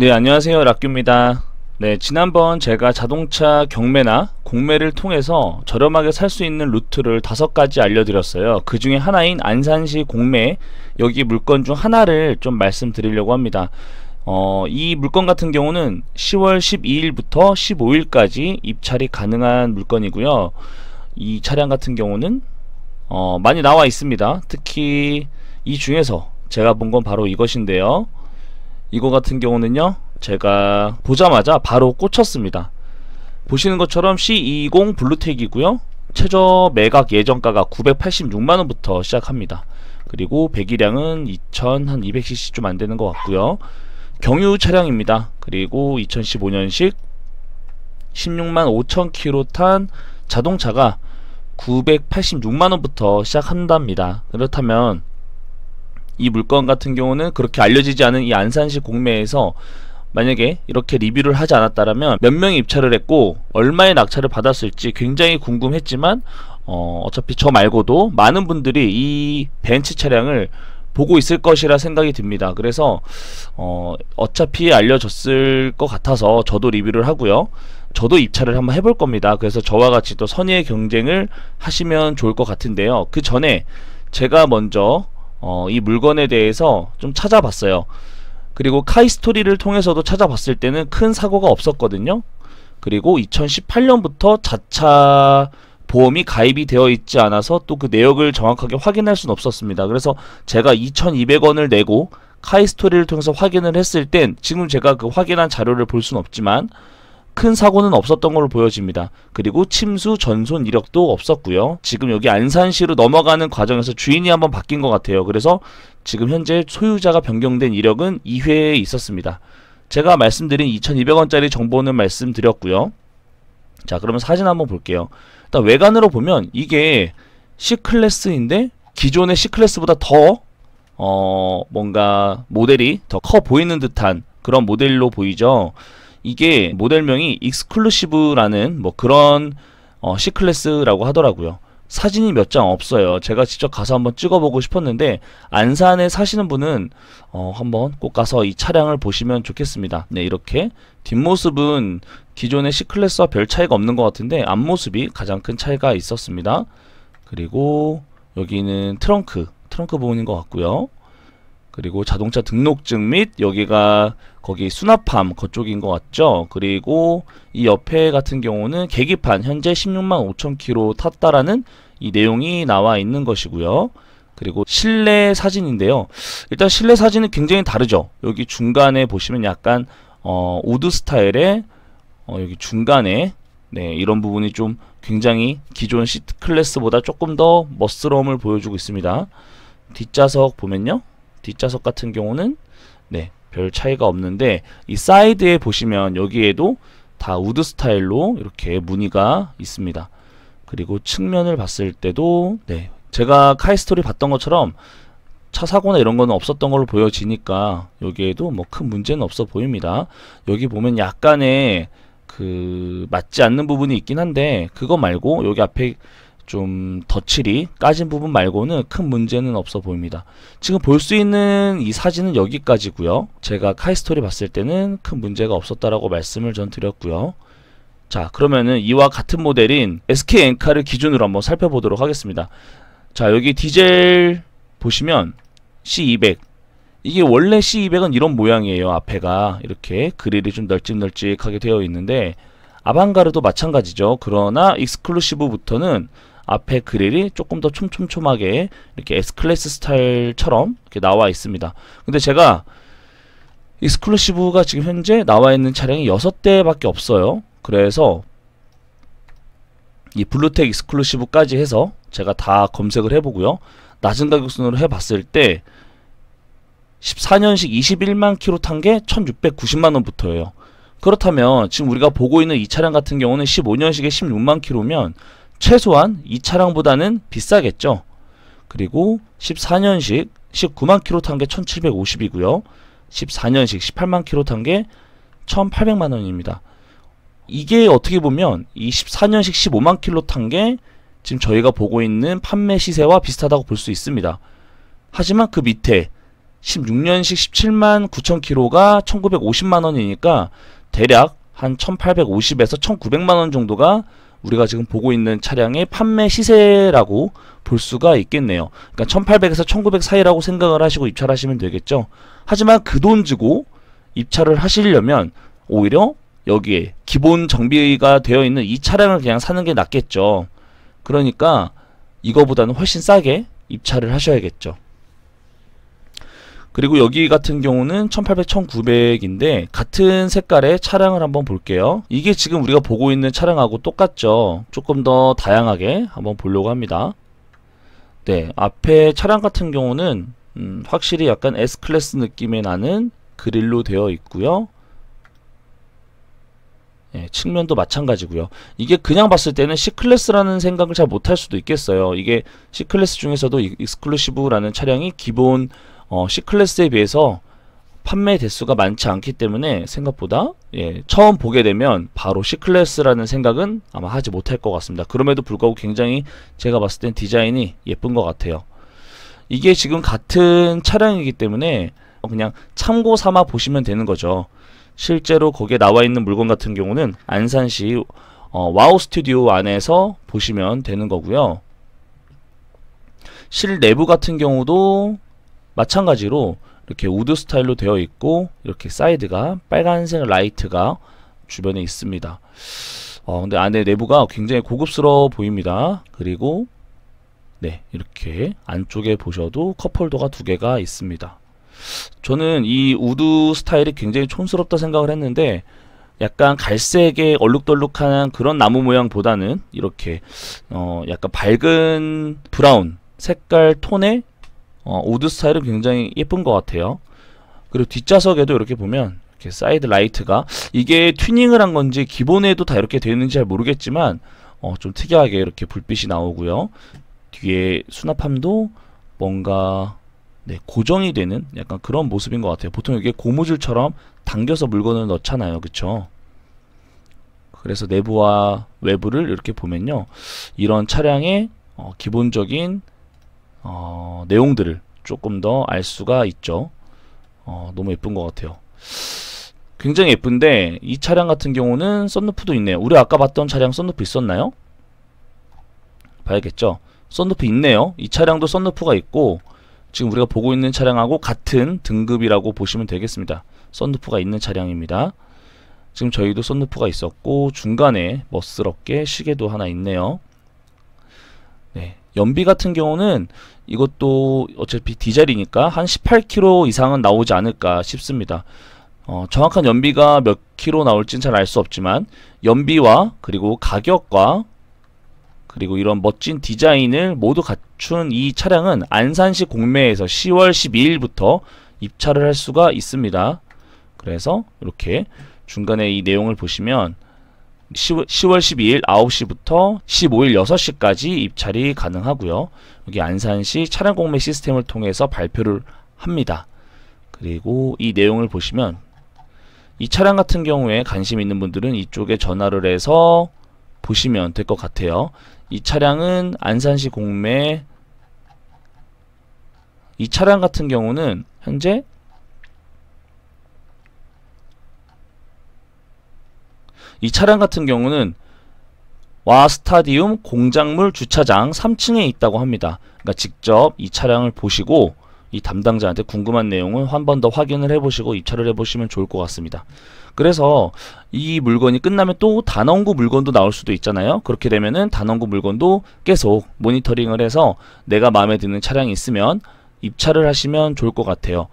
네, 안녕하세요. 락규입니다. 네, 지난번 제가 자동차 경매나 공매를 통해서 저렴하게 살 수 있는 루트를 5가지 알려드렸어요. 그 중에 하나인 안산시 공매, 여기 물건 중 하나를 좀 말씀드리려고 합니다. 이 물건 같은 경우는 10월 12일부터 15일까지 입찰이 가능한 물건이고요. 이 차량 같은 경우는 많이 나와 있습니다. 특히 이 중에서 제가 본 건 바로 이것인데요. 이거 같은 경우는요, 제가 보자마자 바로 꽂혔습니다. 보시는 것처럼 C20 블루텍이고요. 최저 매각 예정가가 986만원부터 시작합니다. 그리고 배기량은 2200cc 좀 안되는 것 같고요. 경유 차량입니다. 그리고 2015년식 16만 5천 km 탄 자동차가 986만원부터 시작한답니다. 그렇다면 이 물건 같은 경우는 그렇게 알려지지 않은 이 안산시 공매에서 만약에 이렇게 리뷰를 하지 않았다면 몇 명이 입찰을 했고 얼마의 낙찰을 받았을지 굉장히 궁금했지만 어차피 저 말고도 많은 분들이 이 벤츠 차량을 보고 있을 것이라 생각이 듭니다. 그래서 어차피 알려졌을 것 같아서 저도 리뷰를 하고요. 저도 입찰을 한번 해볼 겁니다. 그래서 저와 같이 또 선의의 경쟁을 하시면 좋을 것 같은데요. 그 전에 제가 먼저 이 물건에 대해서 좀 찾아봤어요. 그리고 카이스토리를 통해서도 찾아봤을 때는 큰 사고가 없었거든요. 그리고 2018년부터 자차 보험이 가입이 되어 있지 않아서 또 그 내역을 정확하게 확인할 수는 없었습니다. 그래서 제가 2200원을 내고 카이스토리를 통해서 확인을 했을 땐 지금 제가 그 확인한 자료를 볼 수는 없지만 큰 사고는 없었던 걸로 보여집니다. 그리고 침수 전손 이력도 없었고요. 지금 여기 안산시로 넘어가는 과정에서 주인이 한번 바뀐 것 같아요. 그래서 지금 현재 소유자가 변경된 이력은 2회에 있었습니다. 제가 말씀드린 2200원짜리 정보는 말씀드렸고요. 자, 그러면 사진 한번 볼게요. 일단 외관으로 보면 이게 C클래스인데 기존의 C클래스보다 더 뭔가 모델이 더 커 보이는 듯한 그런 모델로 보이죠. 이게 모델명이 익스클루시브라는 뭐 그런 C클래스라고 하더라고요. 사진이 몇 장 없어요. 제가 직접 가서 한번 찍어보고 싶었는데 안산에 사시는 분은 한번 꼭 가서 이 차량을 보시면 좋겠습니다. 네, 이렇게 뒷모습은 기존의 C클래스와 별 차이가 없는 것 같은데 앞모습이 가장 큰 차이가 있었습니다. 그리고 여기는 트렁크 부분인 것 같고요. 그리고 자동차 등록증 및 여기가 거기 수납함 그쪽인 것 같죠. 그리고 이 옆에 같은 경우는 계기판 현재 16만 5천 km 탔다라는 이 내용이 나와 있는 것이고요. 그리고 실내 사진인데요. 일단 실내 사진은 굉장히 다르죠. 여기 중간에 보시면 약간 우드 스타일의 여기 중간에 네, 이런 부분이 좀 굉장히 기존 C 클래스보다 조금 더 멋스러움을 보여주고 있습니다. 뒷좌석 보면요. 뒷좌석 같은 경우는 네, 별 차이가 없는데 이 사이드에 보시면 여기에도 다 우드 스타일로 이렇게 무늬가 있습니다. 그리고 측면을 봤을 때도 네, 제가 카이스토리 봤던 것처럼 차 사고나 이런 거는 없었던 걸로 보여지니까 여기에도 뭐 큰 문제는 없어 보입니다. 여기 보면 약간의 그 맞지 않는 부분이 있긴 한데 그거 말고 여기 앞에 좀 덧칠이 까진 부분 말고는 큰 문제는 없어 보입니다. 지금 볼 수 있는 이 사진은 여기까지고요. 제가 카이스토리 봤을 때는 큰 문제가 없었다라고 말씀을 전 드렸고요. 자, 그러면은 이와 같은 모델인 SK 엔카를 기준으로 한번 살펴보도록 하겠습니다. 자, 여기 디젤 보시면 C200 이게 원래 C200은 이런 모양이에요. 앞에가 이렇게 그릴이 좀 널찍널찍하게 되어 있는데 아방가르도 마찬가지죠. 그러나 익스클루시브부터는 앞에 그릴이 조금 더 촘촘하게 이렇게 S클래스 스타일처럼 이렇게 나와 있습니다. 근데 제가 익스클루시브가 지금 현재 나와 있는 차량이 6대밖에 없어요. 그래서 이 블루텍 익스클루시브까지 해서 제가 다 검색을 해보고요. 낮은 가격 순으로 해봤을 때 14년식 21만 km 탄 게 1690만원부터예요. 그렇다면 지금 우리가 보고 있는 이 차량 같은 경우는 15년식에 16만 km면 최소한 이 차량보다는 비싸겠죠. 그리고 14년식 19만 km 탄 게 1750이고요. 14년식 18만 km 탄 게 1800만원입니다. 이게 어떻게 보면 이 14년식 15만 km 탄 게 지금 저희가 보고 있는 판매 시세와 비슷하다고 볼 수 있습니다. 하지만 그 밑에 16년식 17만 9천 킬로가 1950만 원이니까 대략 한 1850에서 1900만 원 정도가 우리가 지금 보고 있는 차량의 판매 시세라고 볼 수가 있겠네요. 그러니까 1800에서 1900 사이라고 생각을 하시고 입찰하시면 되겠죠. 하지만 그 돈 주고 입찰을 하시려면 오히려 여기에 기본 정비가 되어 있는 이 차량을 그냥 사는 게 낫겠죠. 그러니까 이거보다는 훨씬 싸게 입찰을 하셔야겠죠. 그리고 여기 같은 경우는 1800, 1900인데 같은 색깔의 차량을 한번 볼게요. 이게 지금 우리가 보고 있는 차량하고 똑같죠. 조금 더 다양하게 한번 보려고 합니다. 네, 앞에 차량 같은 경우는 확실히 약간 S클래스 느낌의 나는 그릴로 되어 있고요. 네, 측면도 마찬가지고요. 이게 그냥 봤을 때는 C클래스라는 생각을 잘 못할 수도 있겠어요. 이게 C클래스 중에서도 익스클루시브라는 차량이 기본 C클래스에 비해서 판매 대수가 많지 않기 때문에 생각보다 처음 보게 되면 바로 C클래스라는 생각은 아마 하지 못할 것 같습니다. 그럼에도 불구하고 굉장히 제가 봤을 땐 디자인이 예쁜 것 같아요. 이게 지금 같은 차량이기 때문에 그냥 참고 삼아 보시면 되는 거죠. 실제로 거기에 나와 있는 물건 같은 경우는 안산시 와우 스튜디오 안에서 보시면 되는 거고요. 실내부 같은 경우도 마찬가지로 이렇게 우드 스타일로 되어 있고 이렇게 사이드가 빨간색 라이트가 주변에 있습니다. 근데 안에 내부가 굉장히 고급스러워 보입니다. 그리고 네, 이렇게 안쪽에 보셔도 컵홀더가 두 개가 있습니다. 저는 이 우드 스타일이 굉장히 촌스럽다 생각을 했는데 약간 갈색의 얼룩덜룩한 그런 나무 모양보다는 이렇게 약간 밝은 브라운 색깔 톤의 우드 스타일은 굉장히 예쁜 것 같아요. 그리고 뒷좌석에도 이렇게 보면 이렇게 사이드 라이트가 이게 튜닝을 한 건지 기본에도 다 이렇게 되어 있는지 잘 모르겠지만 좀 특이하게 이렇게 불빛이 나오고요. 뒤에 수납함도 뭔가 고정이 되는 약간 그런 모습인 것 같아요. 보통 이게 고무줄처럼 당겨서 물건을 넣잖아요. 그쵸? 그래서 내부와 외부를 이렇게 보면요. 이런 차량의 기본적인 내용들을 조금 더 알 수가 있죠. 너무 예쁜 것 같아요. 굉장히 예쁜데 이 차량 같은 경우는 썬루프도 있네요. 우리 아까 봤던 차량 썬루프 있었나요? 봐야겠죠. 썬루프 있네요. 이 차량도 썬루프가 있고 지금 우리가 보고 있는 차량하고 같은 등급이라고 보시면 되겠습니다. 썬루프가 있는 차량입니다. 지금 저희도 썬루프가 있었고 중간에 멋스럽게 시계도 하나 있네요. 네, 연비 같은 경우는 이것도 어차피 디젤이니까 한 18km 이상은 나오지 않을까 싶습니다. 정확한 연비가 몇 킬로 나올지는 잘 알 수 없지만 연비와 그리고 가격과 그리고 이런 멋진 디자인을 모두 갖춘 이 차량은 안산시 공매에서 10월 12일부터 입찰을 할 수가 있습니다. 그래서 이렇게 중간에 이 내용을 보시면 10월 12일 9시부터 15일 6시까지 입찰이 가능하고요. 여기 안산시 차량 공매 시스템을 통해서 발표를 합니다. 그리고 이 내용을 보시면 이 차량 같은 경우에 관심 있는 분들은 이쪽에 전화를 해서 보시면 될 것 같아요. 이 차량은 안산시 공매, 이 차량 같은 경우는 현재 와 스타디움 공작물 주차장 3층에 있다고 합니다. 그러니까 직접 이 차량을 보시고 이 담당자한테 궁금한 내용은 한 번 더 확인을 해보시고 입찰을 해보시면 좋을 것 같습니다. 그래서 이 물건이 끝나면 또 단원구 물건도 나올 수도 있잖아요. 그렇게 되면은 단원구 물건도 계속 모니터링을 해서 내가 마음에 드는 차량이 있으면 입찰을 하시면 좋을 것 같아요.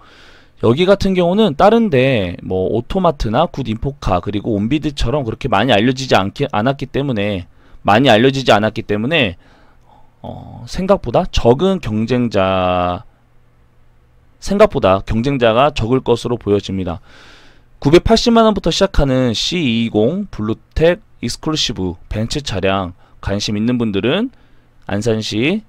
여기 같은 경우는 다른데 뭐 오토마트나 굿인포카 그리고 온비드처럼 그렇게 많이 알려지지 않았기 때문에 생각보다 적을 것으로 보여집니다. 980만원부터 시작하는 C220 블루텍 익스클루시브 벤츠 차량 관심 있는 분들은 안산시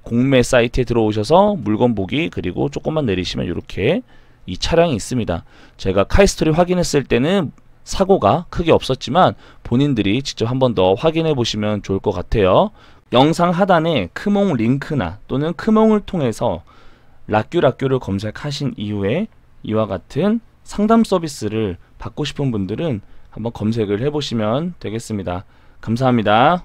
공매 사이트에 들어오셔서 물건 보기 그리고 조금만 내리시면 이렇게 이 차량이 있습니다. 제가 카이스토리 확인했을 때는 사고가 크게 없었지만 본인들이 직접 한 번 더 확인해 보시면 좋을 것 같아요. 영상 하단에 크몽 링크나 또는 크몽을 통해서 라큐라큐를 검색하신 이후에 이와 같은 상담 서비스를 받고 싶은 분들은 한번 검색을 해보시면 되겠습니다. 감사합니다.